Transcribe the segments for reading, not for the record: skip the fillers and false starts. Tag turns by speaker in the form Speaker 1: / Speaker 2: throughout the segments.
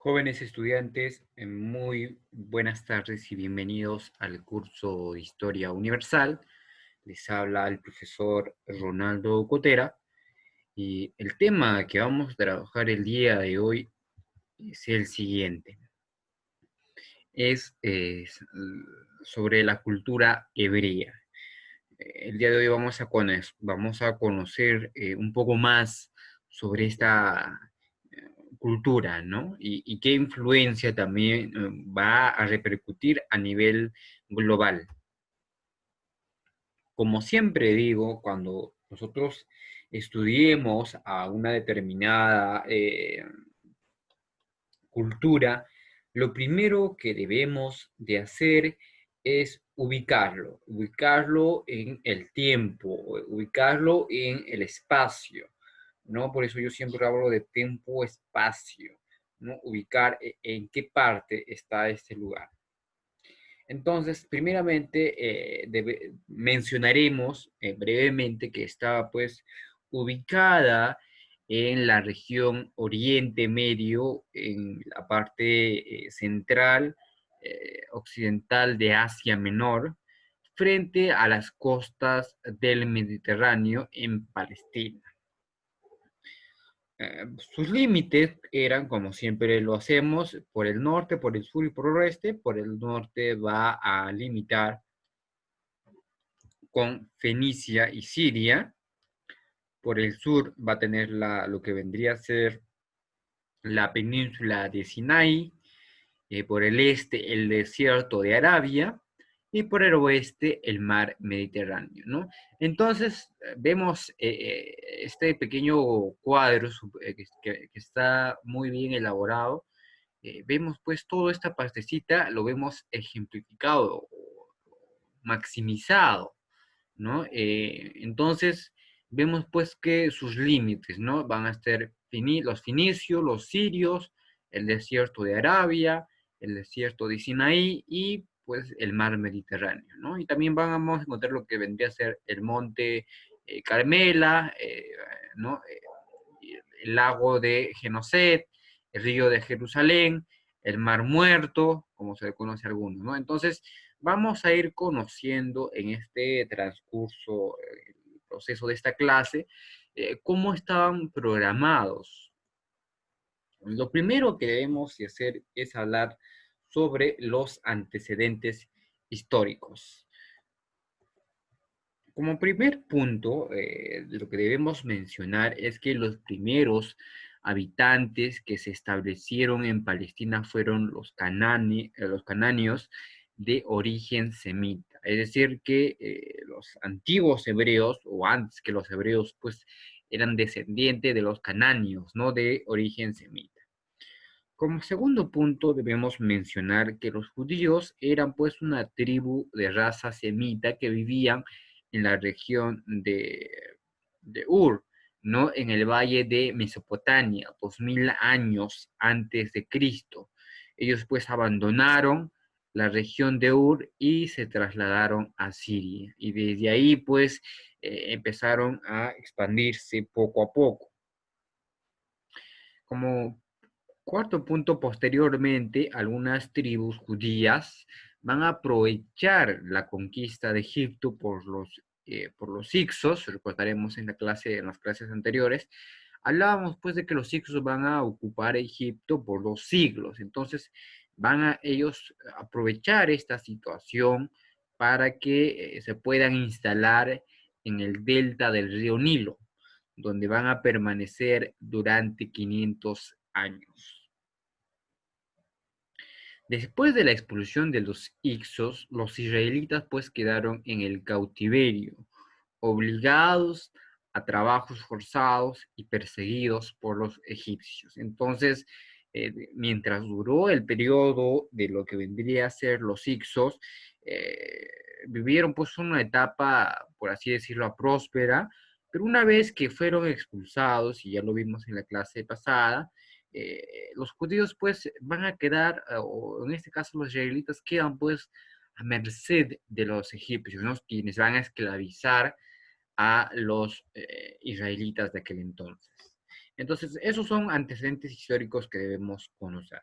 Speaker 1: Jóvenes estudiantes, muy buenas tardes y bienvenidos al curso de Historia Universal. Les habla el profesor Ronaldo Cotera y el tema que vamos a trabajar el día de hoy es el siguiente. Es sobre la cultura hebrea. El día de hoy vamos a conocer un poco más sobre esta cultura, ¿no? Y qué influencia también va a repercutir a nivel global. Como siempre digo, cuando nosotros estudiemos a una determinada cultura, lo primero que debemos de hacer es ubicarlo en el tiempo, ubicarlo en el espacio, ¿no? Por eso yo siempre hablo de tiempo-espacio, ¿no? Ubicar en qué parte está este lugar. Entonces, primeramente, mencionaremos brevemente que estaba pues ubicada en la región Oriente Medio, en la parte central, occidental de Asia Menor, frente a las costas del Mediterráneo en Palestina. Sus límites eran, como siempre lo hacemos, por el norte, por el sur y por el oeste. Por el norte va a limitar con Fenicia y Siria. Por el sur va a tener lo que vendría a ser la península de Sinai. Por el este el desierto de Arabia y por el oeste el mar Mediterráneo, ¿no? Entonces vemos este pequeño cuadro que está muy bien elaborado. Vemos pues toda esta partecita, lo vemos ejemplificado, maximizado, ¿no? Entonces vemos pues que sus límites, ¿no? Van a ser los finicios, los sirios, el desierto de Arabia, el desierto de Sinaí y pues el mar Mediterráneo, ¿no? Y también vamos a encontrar lo que vendría a ser el monte Carmela, ¿no? El lago de Genoset, el río de Jerusalén, el mar Muerto, como se le conoce a algunos, ¿no? Entonces, vamos a ir conociendo en este transcurso, el proceso de esta clase, cómo estaban programados. Lo primero que debemos de hacer es hablar sobre los antecedentes históricos. Como primer punto, lo que debemos mencionar es que los primeros habitantes que se establecieron en Palestina fueron los canáneos de origen semita. Es decir, que los antiguos hebreos, o antes que los hebreos, pues eran descendientes de los canáneos, ¿no? De origen semita. Como segundo punto, debemos mencionar que los judíos eran pues una tribu de raza semita que vivían en la región de Ur, ¿no? En el valle de Mesopotamia, 2000 años antes de Cristo. Ellos pues abandonaron la región de Ur y se trasladaron a Siria. Y desde ahí pues empezaron a expandirse poco a poco. Como cuarto punto, posteriormente, algunas tribus judías van a aprovechar la conquista de Egipto por los hicsos. Recordaremos en las clases anteriores, hablábamos pues de que los hicsos van a ocupar Egipto por 2 siglos. Entonces, van a ellos aprovechar esta situación para que se puedan instalar en el delta del río Nilo, donde van a permanecer durante 500 años. Después de la expulsión de los Ixos, los israelitas pues quedaron en el cautiverio, obligados a trabajos forzados y perseguidos por los egipcios. Entonces, mientras duró el periodo de lo que vendría a ser los Ixos, eh, vivieron pues una etapa, por así decirlo, próspera, pero una vez que fueron expulsados, y ya lo vimos en la clase pasada, los judíos pues van a quedar, o en este caso los israelitas quedan pues a merced de los egipcios, ¿no? Quienes van a esclavizar a los israelitas de aquel entonces. Entonces, esos son antecedentes históricos que debemos conocer.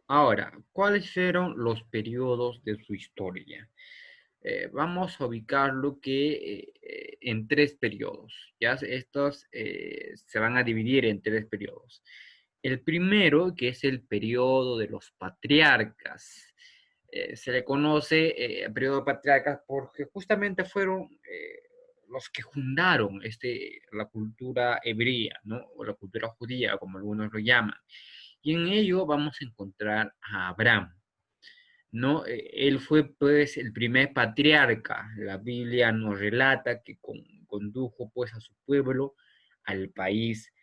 Speaker 1: Ahora, ¿cuáles fueron los periodos de su historia? Vamos a ubicarlo en tres periodos. ¿Ya? Estos se van a dividir en tres periodos. El primero, que es el periodo de los patriarcas. Se le conoce periodo de patriarcas porque justamente fueron los que fundaron la cultura hebrea, ¿no? O la cultura judía, como algunos lo llaman. Y en ello vamos a encontrar a Abraham. ¿No? Él fue pues el primer patriarca. La Biblia nos relata que condujo pues a su pueblo al país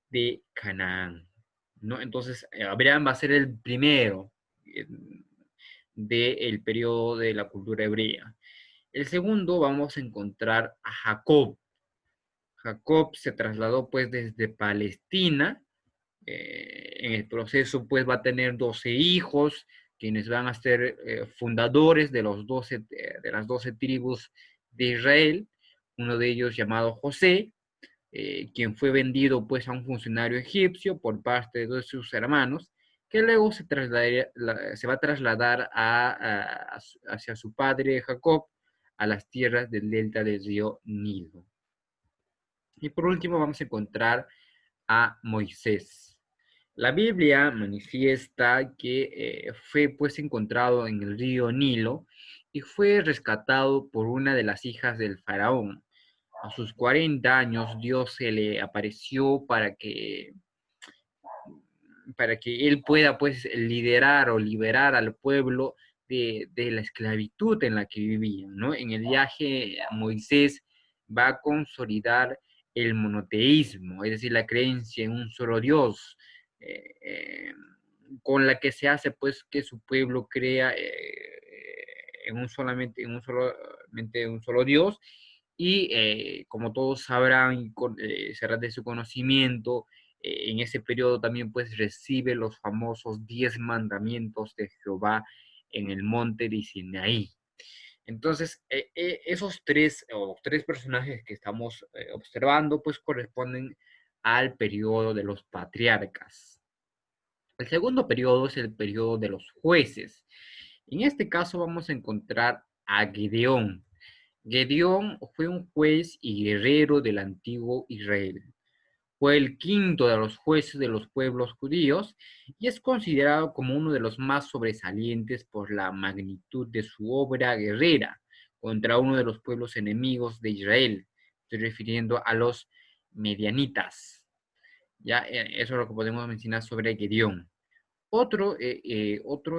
Speaker 1: de Canaán, ¿no? Entonces, Abraham va a ser el primero del periodo de la cultura hebrea. El segundo vamos a encontrar a Jacob. Jacob se trasladó pues desde Palestina. En el proceso pues va a tener 12 hijos, quienes van a ser fundadores de, de las 12 tribus de Israel, uno de ellos llamado José, quien fue vendido pues a un funcionario egipcio por parte de sus hermanos, que luego se va a trasladar hacia su padre Jacob a las tierras del delta del río Nilo. Y por último vamos a encontrar a Moisés. La Biblia manifiesta que fue pues encontrado en el río Nilo y fue rescatado por una de las hijas del faraón. A sus 40 años Dios se le apareció para que él pueda pues liderar o liberar al pueblo de la esclavitud en la que vivían, ¿no? En el viaje Moisés va a consolidar el monoteísmo, es decir, la creencia en un solo Dios, eh, eh, con la que se hace pues que su pueblo crea en un solo Dios y como todos sabrán y será de su conocimiento, en ese periodo también pues recibe los famosos 10 mandamientos de Jehová en el monte de Sinaí. Entonces, esos tres personajes que estamos observando pues corresponden al periodo de los patriarcas. El segundo periodo es el periodo de los jueces. En este caso vamos a encontrar a Gedeón. Gedeón fue un juez y guerrero del antiguo Israel. Fue el quinto de los jueces de los pueblos judíos y es considerado como uno de los más sobresalientes por la magnitud de su obra guerrera contra uno de los pueblos enemigos de Israel. Estoy refiriendo a los medianitas. Ya, eso es lo que podemos mencionar sobre Gedeón. Otro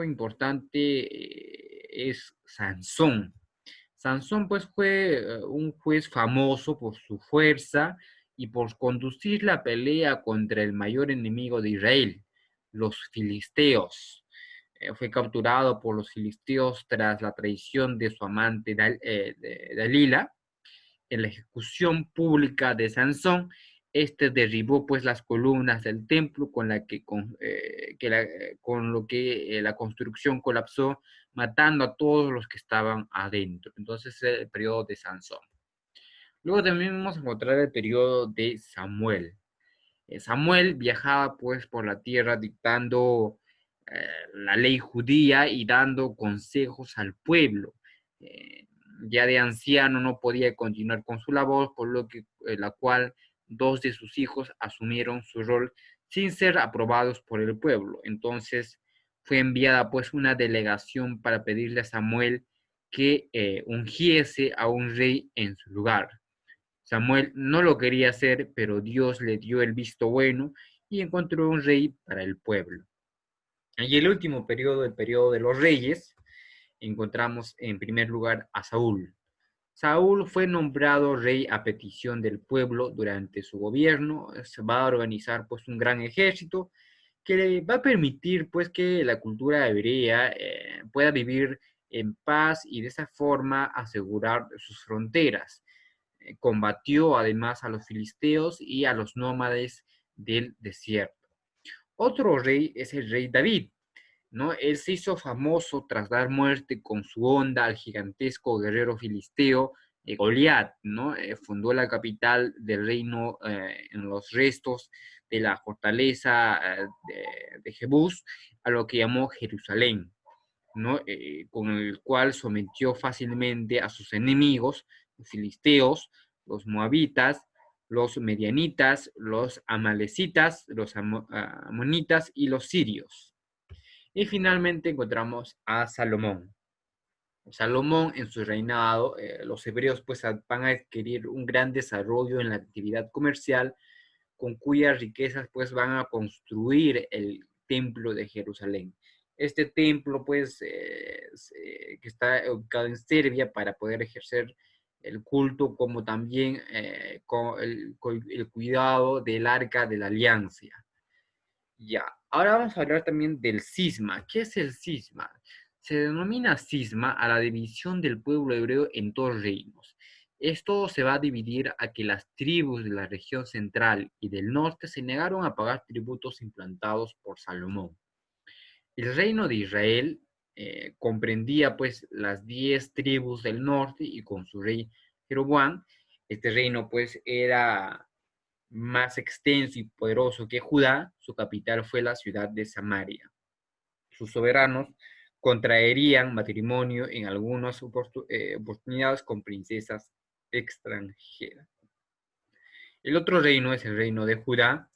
Speaker 1: importante es Sansón. Sansón pues fue un juez famoso por su fuerza y por conducir la pelea contra el mayor enemigo de Israel, los filisteos. Fue capturado por los filisteos tras la traición de su amante Dalila. En la ejecución pública de Sansón, este derribó pues las columnas del templo con lo que la construcción colapsó, matando a todos los que estaban adentro. Entonces es el periodo de Sansón. Luego también vamos a encontrar el periodo de Samuel. Samuel viajaba pues por la tierra dictando la ley judía y dando consejos al pueblo. Eh, ya de anciano no podía continuar con su labor, por lo que la cual dos de sus hijos asumieron su rol sin ser aprobados por el pueblo. Entonces fue enviada pues una delegación para pedirle a Samuel que ungiese a un rey en su lugar. Samuel no lo quería hacer, pero Dios le dio el visto bueno y encontró un rey para el pueblo. Y el último periodo, el periodo de los reyes, encontramos en primer lugar a Saúl. Saúl fue nombrado rey a petición del pueblo durante su gobierno. Se va a organizar pues un gran ejército que le va a permitir pues que la cultura hebrea pueda vivir en paz y de esa forma asegurar sus fronteras. Combatió además a los filisteos y a los nómades del desierto. Otro rey es el rey David, ¿no? Él se hizo famoso tras dar muerte con su honda al gigantesco guerrero filisteo Goliat, ¿no? Fundó la capital del reino en los restos de la fortaleza de Jebús, a lo que llamó Jerusalén, ¿no? Con el cual sometió fácilmente a sus enemigos, los filisteos, los moabitas, los medianitas, los amalecitas, los amonitas y los sirios. Y finalmente encontramos a Salomón. Salomón en su reinado, los hebreos pues van a adquirir un gran desarrollo en la actividad comercial, con cuyas riquezas pues van a construir el templo de Jerusalén. Este templo pues que está ubicado en Serbia para poder ejercer el culto, como también con el cuidado del arca de la alianza. Ya, ahora vamos a hablar también del cisma. ¿Qué es el cisma? Se denomina cisma a la división del pueblo hebreo en dos reinos. Esto se va a dividir a que las tribus de la región central y del norte se negaron a pagar tributos implantados por Salomón. El reino de Israel comprendía pues las 10 tribus del norte y con su rey Jeroboam. Este reino pues era más extenso y poderoso que Judá. Su capital fue la ciudad de Samaria. Sus soberanos contraerían matrimonio en algunas oportunidades con princesas extranjeras. El otro reino es el reino de Judá,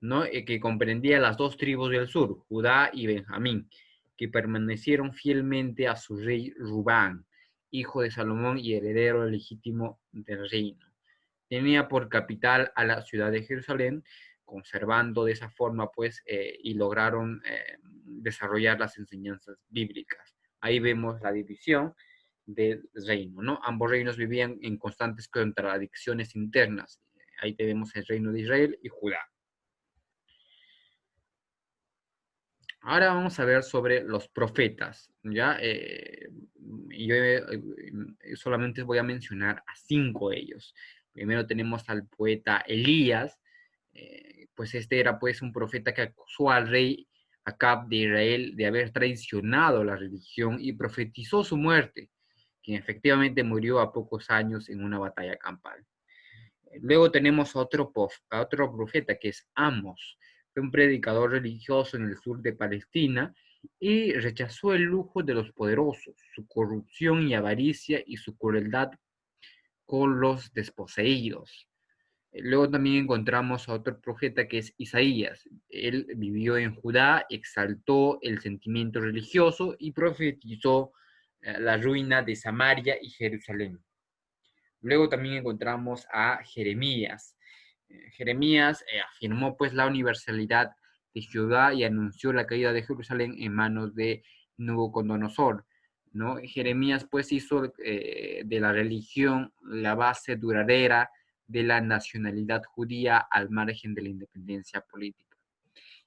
Speaker 1: ¿no? Que comprendía las dos tribus del sur, Judá y Benjamín, que permanecieron fielmente a su rey Rubán, hijo de Salomón y heredero legítimo del reino. Tenía por capital a la ciudad de Jerusalén, conservando de esa forma, pues, y lograron desarrollar las enseñanzas bíblicas. Ahí vemos la división del reino, ¿no? Ambos reinos vivían en constantes contradicciones internas. Ahí tenemos el reino de Israel y Judá. Ahora vamos a ver sobre los profetas, ¿ya? Yo solamente voy a mencionar a 5 de ellos. Primero tenemos al poeta Elías, pues este era pues un profeta que acusó al rey Acab de Israel de haber traicionado la religión y profetizó su muerte, quien efectivamente murió a pocos años en una batalla campal. Luego tenemos a otro profeta que es Amos, fue un predicador religioso en el sur de Palestina y rechazó el lujo de los poderosos, su corrupción y avaricia y su crueldad con los desposeídos. Luego también encontramos a otro profeta que es Isaías. Él vivió en Judá, exaltó el sentimiento religioso y profetizó la ruina de Samaria y Jerusalén. Luego también encontramos a Jeremías. Jeremías afirmó pues la universalidad de Jehová y anunció la caída de Jerusalén en manos de Nabucodonosor, ¿no? Jeremías pues hizo de la religión la base duradera de la nacionalidad judía al margen de la independencia política.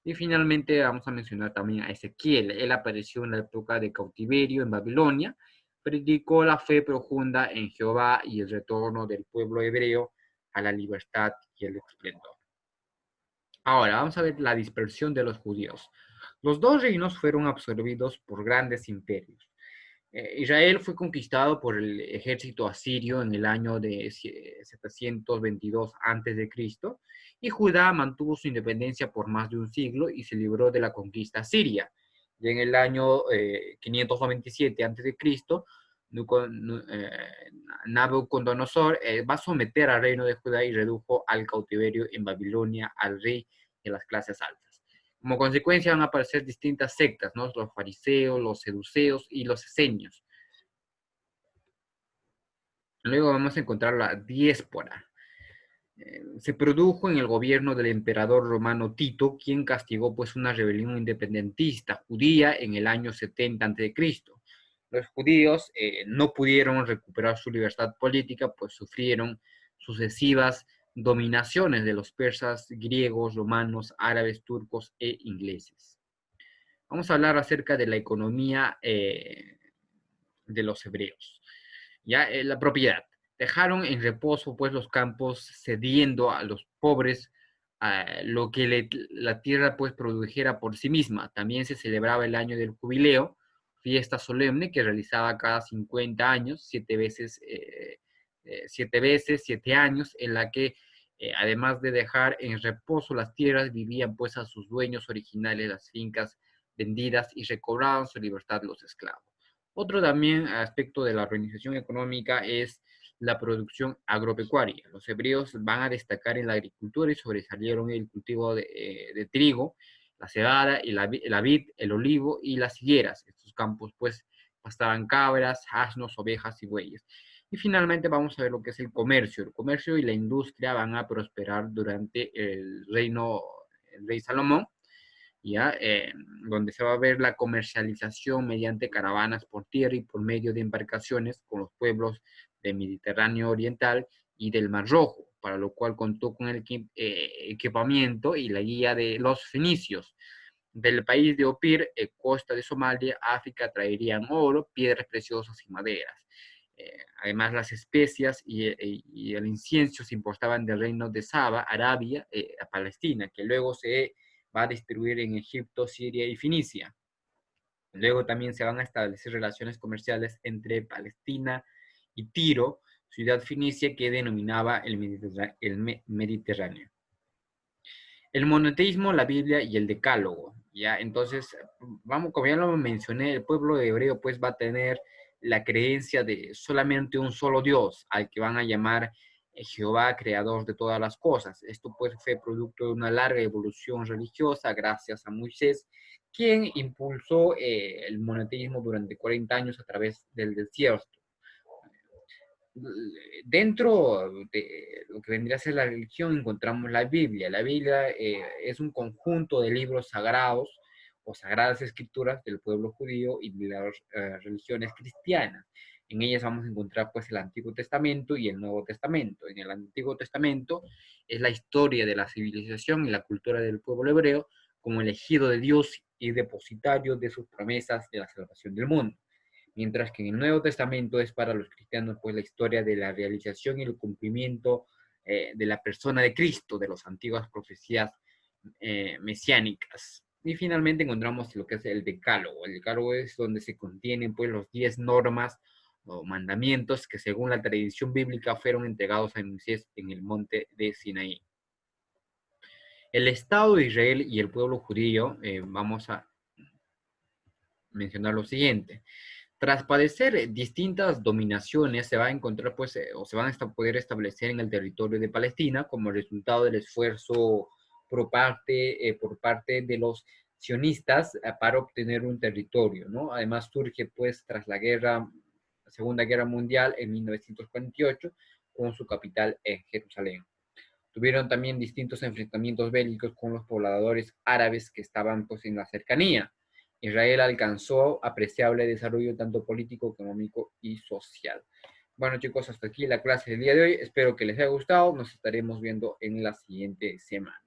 Speaker 1: Y finalmente vamos a mencionar también a Ezequiel. Él apareció en la época de cautiverio en Babilonia, predicó la fe profunda en Jehová y el retorno del pueblo hebreo a la libertad y el esplendor. Ahora, vamos a ver la dispersión de los judíos. Los dos reinos fueron absorbidos por grandes imperios. Israel fue conquistado por el ejército asirio en el año de 722 a.C. y Judá mantuvo su independencia por más de un siglo y se libró de la conquista siria. Y en el año 597 a.C., Nabucodonosor va a someter al reino de Judá y redujo al cautiverio en Babilonia al rey de las clases altas. Como consecuencia van a aparecer distintas sectas, ¿no? Los fariseos, los seduceos y los esenios. Luego vamos a encontrar la diáspora. Se produjo en el gobierno del emperador romano Tito, quien castigó pues una rebelión independentista judía en el año 70 a.C. Los judíos no pudieron recuperar su libertad política, pues sufrieron sucesivas dominaciones de los persas, griegos, romanos, árabes, turcos e ingleses. Vamos a hablar acerca de la economía de los hebreos. Ya la propiedad. Dejaron en reposo pues los campos, cediendo a los pobres lo que la tierra pues produjera por sí misma. También se celebraba el año del jubileo, fiesta solemne que realizaba cada 50 años, 7 veces 7 veces, 7 años, en la que además de dejar en reposo las tierras, vivían pues a sus dueños originales las fincas vendidas y recobraban su libertad los esclavos. Otro también aspecto de la organización económica es la producción agropecuaria. Los hebreos van a destacar en la agricultura y sobresalieron el cultivo de trigo, la cebada, y la vid, el olivo y las higueras. Estos campos pues pastaban cabras, asnos, ovejas y bueyes. Y finalmente vamos a ver lo que es el comercio. El comercio y la industria van a prosperar durante el rey Salomón, ¿ya? Donde se va a ver la comercialización mediante caravanas por tierra y por medio de embarcaciones con los pueblos del Mediterráneo Oriental y del Mar Rojo, para lo cual contó con el equipamiento y la guía de los fenicios. Del país de Opir, costa de Somalia, África, traerían oro, piedras preciosas y maderas. Además, las especias y el incienso se importaban del reino de Saba, Arabia, a Palestina, que luego se va a distribuir en Egipto, Siria y Fenicia. Luego también se van a establecer relaciones comerciales entre Palestina y Tiro, ciudad fenicia que denominaba el Mediterráneo. El monoteísmo, la Biblia y el Decálogo, ¿ya? Entonces, vamos, como ya lo mencioné, el pueblo hebreo pues va a tener la creencia de solamente un solo Dios, al que van a llamar Jehová, creador de todas las cosas. Esto pues fue producto de una larga evolución religiosa gracias a Moisés, quien impulsó el monoteísmo durante 40 años a través del desierto. Dentro de lo que vendría a ser la religión encontramos la Biblia. La Biblia es un conjunto de libros sagrados o sagradas escrituras del pueblo judío y de las religiones cristianas. En ellas vamos a encontrar pues el Antiguo Testamento y el Nuevo Testamento. En el Antiguo Testamento es la historia de la civilización y la cultura del pueblo hebreo como elegido de Dios y depositario de sus promesas de la salvación del mundo, mientras que en el Nuevo Testamento es para los cristianos pues la historia de la realización y el cumplimiento de la persona de Cristo, de las antiguas profecías mesiánicas. Y finalmente encontramos lo que es el Decálogo. El Decálogo es donde se contienen pues los 10 normas o mandamientos que según la tradición bíblica fueron entregados a Moisés en el monte de Sinaí. El Estado de Israel y el pueblo judío, vamos a mencionar lo siguiente. Tras padecer distintas dominaciones, se va a encontrar, pues, o se van a poder establecer en el territorio de Palestina como resultado del esfuerzo por parte de los sionistas para obtener un territorio, ¿no? Además surge, pues, tras la Segunda Guerra Mundial en 1948, con su capital en Jerusalén. Tuvieron también distintos enfrentamientos bélicos con los pobladores árabes que estaban pues en la cercanía. Israel alcanzó apreciable desarrollo tanto político, económico y social. Bueno chicos, hasta aquí la clase del día de hoy. Espero que les haya gustado. Nos estaremos viendo en la siguiente semana.